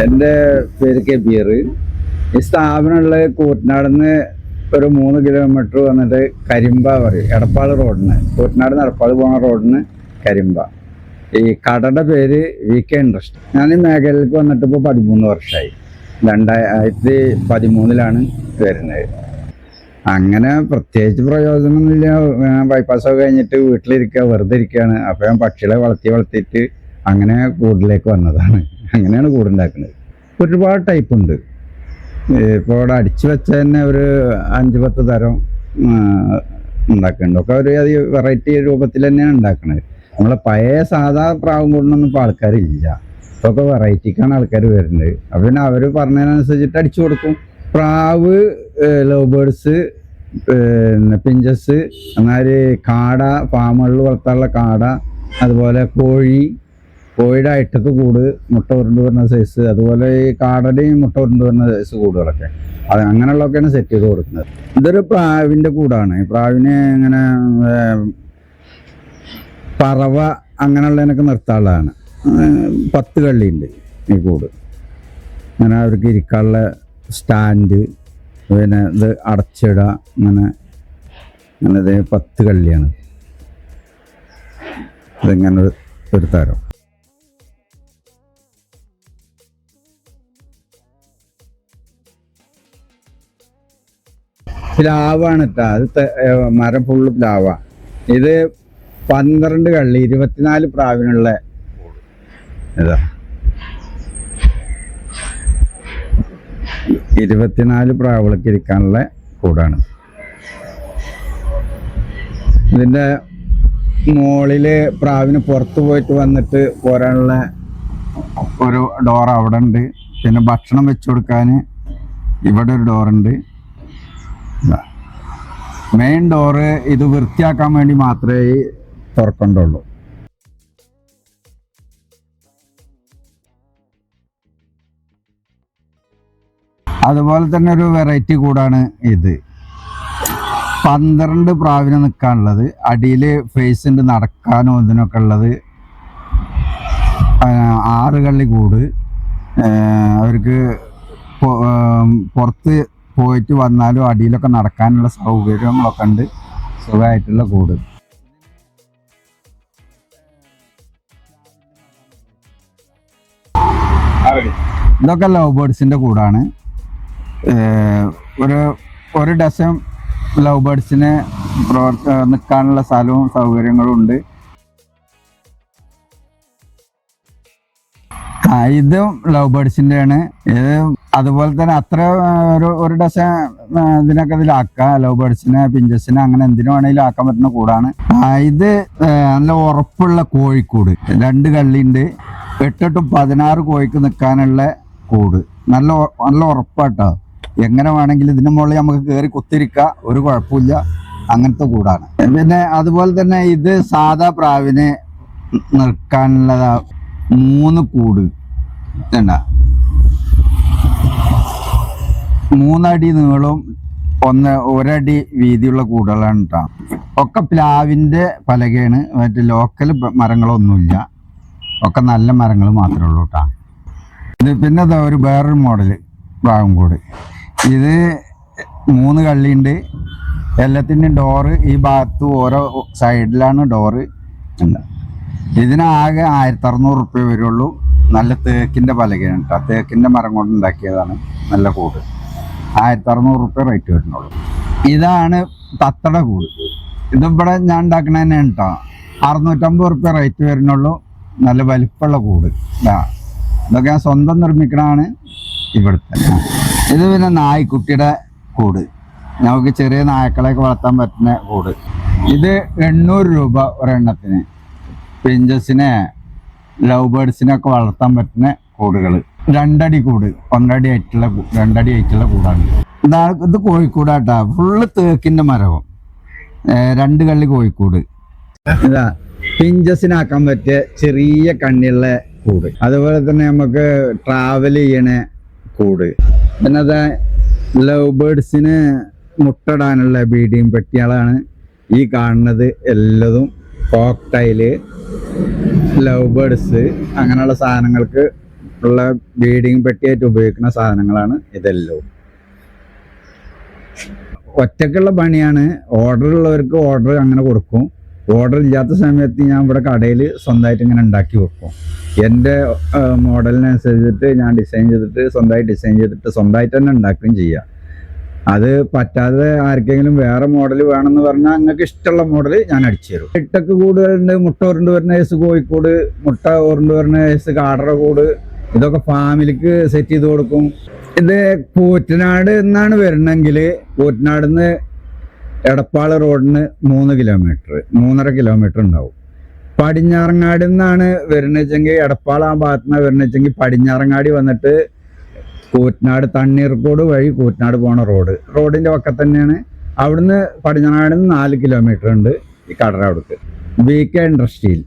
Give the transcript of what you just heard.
എൻ്റെ പേര് കബീർ. ഈ സ്ഥാപനമുള്ള കൂറ്റനാടുന്ന് ഒരു 3 കിലോമീറ്റർ വന്നിട്ട് കരിമ്പ പറയും, എടപ്പാൾ റോഡിന്, കൂറ്റനാട് എടപ്പാൾ പോകുന്ന റോഡിന് കരിമ്പ. ഈ കടയുടെ പേര് VK ഇൻഡസ്ട്രി. ഞാൻ ഈ മേഖലയിലേക്ക് വന്നിട്ട് ഇപ്പോൾ 13 വർഷമായി. 2013 വരുന്നത്. അങ്ങനെ പ്രത്യേകിച്ച് പ്രയോജനമൊന്നുമില്ല. ബൈപ്പാസൊക്കെ കഴിഞ്ഞിട്ട് വീട്ടിലിരിക്കുക, വെറുതെ ഇരിക്കുകയാണ്. അപ്പോൾ ഞാൻ പക്ഷികളെ വളർത്തിയിട്ട് അങ്ങനെ കൂടിലേക്ക് വന്നതാണ്. അങ്ങനെയാണ് കൂടുണ്ടാക്കുന്നത്. ഒരുപാട് ടൈപ്പ് ഉണ്ട്. ഇപ്പോൾ ഇവിടെ അടിച്ചു വെച്ച തന്നെ ഒരു 5-10 തരം ഉണ്ടാക്കുന്നുണ്ട്. ഒക്കെ ഒരു വെറൈറ്റി രൂപത്തിൽ തന്നെയാണ് ഉണ്ടാക്കുന്നത്. നമ്മളെ പഴയ സാധാ പ്രാവും കൂടൊന്നും ഇപ്പോൾ ആൾക്കാരില്ല. ഇപ്പൊക്കെ വെറൈറ്റിക്കാണ് ആൾക്കാർ വരുന്നത്. അപ്പം പിന്നെ അവർ പറഞ്ഞതിനനുസരിച്ചിട്ട് അടിച്ചു കൊടുക്കും. പ്രാവ്, ലവ് ബേർഡ്സ്, പിന്നെ പിഞ്ചസ്, എന്നാൽ കാട, ഫാമുകളിൽ വളർത്താനുള്ള കാട, അതുപോലെ കോഴിയുടെ അയിട്ടത്ത് കൂട്, മുട്ട ഉരുണ്ട് വരുന്ന സൈസ്, അതുപോലെ ഈ കാടയുടെയും മുട്ട ഉരുണ്ട് വരുന്ന സൈസ് കൂടുകളൊക്കെ അങ്ങനെയുള്ളതൊക്കെയാണ് സെറ്റ് ചെയ്ത് കൊടുക്കുന്നത്. ഇതൊരു പ്രാവിൻ്റെ കൂടാണ്. ഈ പ്രാവിനെ ഇങ്ങനെ പറവ അങ്ങനെയുള്ളതിനൊക്കെ നിർത്താനുള്ളതാണ്. 10 കള്ളിയുണ്ട് ഈ കൂട്. അങ്ങനെ അവർക്ക് ഇരിക്കാനുള്ള സ്റ്റാൻഡ്, പിന്നെ ഇത് അടച്ചിടുക, അങ്ങനെ ഇത് 10 കള്ളിയാണ്. ഇതിങ്ങനെ ഒരു തരം. പ്ലാവാണ് കേട്ടോ. അത് മരം ഫുള്ള് പ്ലാവ. ഇത് 12 കള്ളി, 24 പ്രാവിനുള്ള ഇതാ. 24 പ്രാവുകൾക്ക് ഇരിക്കാനുള്ള കൂടാണ്. ഇതിൻ്റെ മുകളില് പ്രാവിന് പുറത്ത് പോയിട്ട് വന്നിട്ട് പോരാനുള്ള ഒരു ഡോർ അവിടെ ഉണ്ട്. പിന്നെ ഭക്ഷണം വെച്ചു കൊടുക്കാൻ ഇവിടെ ഒരു ഡോറുണ്ട്. മെയിൻ ഡോറ് ഇത് വൃത്തിയാക്കാൻ വേണ്ടി മാത്രമേ തുറക്കണ്ടുള്ളൂ. അതുപോലെ തന്നെ ഒരു വെറൈറ്റി കൂടാണ് ഇത്. 12 പ്രാവിനെ നിൽക്കാനുള്ളത്. അടിയിൽ ഫേസ് ഉണ്ട്, നടക്കാനും ഇതിനൊക്കെ ഉള്ളത്. 6 കള്ളി കൂട്. അവർക്ക് പുറത്ത് പോയിട്ട് വന്നാലും അടിയിലൊക്കെ നടക്കാനുള്ള സൗകര്യങ്ങളൊക്കെ ഉണ്ട്. സുഖമായിട്ടുള്ള കൂട്. ഇതൊക്കെ ലവ് ബേർഡ്സിൻ്റെ കൂടാണ്. ഒരു ഡസൻ ലവ് ബേർഡ്സിന് നിൽക്കാനുള്ള സ്ഥലവും സൗകര്യങ്ങളും ഉണ്ട്. ഇതും ലവ് ബേർഡ്സിൻ്റെ ആണ്. ഇത് അതുപോലെ തന്നെ അത്ര ഒരു ഡസൻ ഇതിനൊക്കെ ഇതിലാക്കാം. ലവ് ബേർഡ്സിനെ, പിഞ്ചസിനെ, അങ്ങനെ എന്തിനു വേണമെങ്കിലും ആക്കാൻ പറ്റുന്ന കൂടാണ്. ഇത് നല്ല ഉറപ്പുള്ള കോഴിക്കൂട്. 2 കള്ളിയുണ്ട്. 8-16 കോഴിക്ക് നിൽക്കാനുള്ള കൂട്. നല്ല ഉറപ്പാട്ടോ. എങ്ങനെ വേണമെങ്കിലും ഇതിന് മുകളിൽ നമുക്ക് കയറി കുത്തിരിക്കാം, ഒരു കുഴപ്പമില്ല. അങ്ങനത്തെ കൂടാണ്. പിന്നെ അതുപോലെ തന്നെ ഇത് സാധാ പ്രാവിന് നിൽക്കാനുള്ളതാ. 3 കൂട്. 3 അടി നീളവും 1 അടി വീതിയുള്ള കൂടുകളാണ് കേട്ടോ. ഒക്കെ പ്ലാവിൻ്റെ പലകയാണ്. മറ്റേ ലോക്കൽ മരങ്ങളൊന്നുമില്ല. ഒക്കെ നല്ല മരങ്ങൾ മാത്രമേ ഉള്ളൂ കേട്ടോ. ഇത് പിന്നെ ഒരു വേറൊരു മോഡല് പ്രാവും കൂട്. ഇത് 3 കള്ളിയുണ്ട്. എല്ലാത്തിൻ്റെയും ഡോറ് ഈ ഭാഗത്ത് ഓരോ സൈഡിലാണ് ഡോറ്. ഇതിനാകെ 1600 റുപ്യ വരുള്ളൂ. നല്ല തേക്കിൻ്റെ പലകയാണ് കേട്ടോ. തേക്കിൻ്റെ മരം കൊണ്ട് ഉണ്ടാക്കിയതാണ്. നല്ല കൂട്. 1600 റുപ്യ റേറ്റ് വരുന്നുള്ളൂ. ഇതാണ് തത്തയുടെ കൂട്. ഇതിവിടെ ഞാൻ ഉണ്ടാക്കണ തന്നെയാണ് കേട്ടോ. 650 റുപ്യ റേറ്റ് വരുന്നുള്ളൂ. നല്ല വലിപ്പമുള്ള കൂട്. ഇതൊക്കെ ഞാൻ സ്വന്തം നിർമ്മിക്കണതാണ് ഇവിടുത്തെ. ഇത് പിന്നെ നായ്ക്കുട്ടിയുടെ കൂട്. നമുക്ക് ചെറിയ നായ്ക്കളെയൊക്കെ വളർത്താൻ പറ്റുന്ന കൂട്. ഇത് 800 രൂപ ഒരെണ്ണത്തിന്. പിഞ്ചസിനെ, ലവ് ബേർഡ്സിനൊക്കെ വളർത്താൻ പറ്റുന്ന കൂടുകൾ. 2 അടി കൂട്, 1 അടി ആയിട്ടുള്ള 2 അടി ആയിട്ടുള്ള കൂടാണ്. ഇത് കോഴിക്കൂടാട്ടാ. ഫുള്ള് തേക്കിൻ്റെ മരവും. 2 കള്ളി കോഴിക്കൂട്. ഇതാ പിഞ്ചസിനാക്കാൻ പറ്റിയ ചെറിയ കണ്ണിയുള്ള കൂട്. അതുപോലെ തന്നെ നമുക്ക് ട്രാവൽ ചെയ്യണ കൂട്. പിന്നെ അത് ലവ് ബേർഡ്സിന് മുട്ടടാനുള്ള ബീഡിയും പെട്ടികളാണ് ഈ കാണുന്നത്. എല്ലതും കോക്ടൈല്, ലവ് ബേർഡ്സ് അങ്ങനെയുള്ള സാധനങ്ങൾക്ക് ഉള്ള ബീഡിങ് പെട്ടിയായിട്ട് ഉപയോഗിക്കുന്ന സാധനങ്ങളാണ് ഇതെല്ലാം. ഒറ്റക്കുള്ള പണിയാണ്. ഓർഡർ ഉള്ളവർക്ക് ഓർഡർ അങ്ങനെ കൊടുക്കും. ഓർഡർ ഇല്ലാത്ത സമയത്ത് ഞാൻ ഇവിടെ കടയിൽ സ്വന്തമായിട്ട് ഇങ്ങനെ ഉണ്ടാക്കി വെക്കും. എൻ്റെ മോഡലിനനുസരിച്ചിട്ട് ഞാൻ ഡിസൈൻ ചെയ്തിട്ട് സ്വന്തമായിട്ട് തന്നെ ഉണ്ടാക്കുകയും ചെയ്യാം. അത് പറ്റാതെ ആർക്കെങ്കിലും വേറെ മോഡൽ വേണമെന്ന് പറഞ്ഞാൽ നിങ്ങൾക്ക് ഇഷ്ടമുള്ള മോഡൽ ഞാൻ അടിച്ചു തരും. ഇട്ടൊക്കെ കൂടുതലുണ്ട്. മുട്ട ഉരുണ്ട് വരുന്ന കേസ് കോഴിക്കോട്, മുട്ട ഉരുണ്ട് വരുന്ന കേസ് കാടറകോട്, ഇതൊക്കെ ഫാമിലിക്ക് സെറ്റ് ചെയ്ത് കൊടുക്കും. ഇത് കൂറ്റനാട് എന്നാണ് വരണമെങ്കിൽ കൂറ്റനാട് നിന്ന് എടപ്പാള് റോഡിന് 3.5 കിലോമീറ്റർ ഉണ്ടാവും. പടിഞ്ഞാറങ്ങാടി നിന്നാണ് വരുന്നതെങ്കിൽ എടപ്പാൾ ആ ഭാഗത്തുനിന്ന് വരുന്നതെങ്കിൽ പടിഞ്ഞാറങ്ങാടി വന്നിട്ട് കൂറ്റനാട് തണ്ണീർക്കോട് വഴി കൂറ്റനാട് പോണ റോഡിന്റെ പക്കത്ത് തന്നെയാണ്. അവിടുന്ന് പടിഞ്ഞാറങ്ങാടി നിന്ന് 4 കിലോമീറ്റർ ഉണ്ട് ഈ കടറ അവിടേക്ക്. BK ഇൻഡസ്ട്രിയിൽ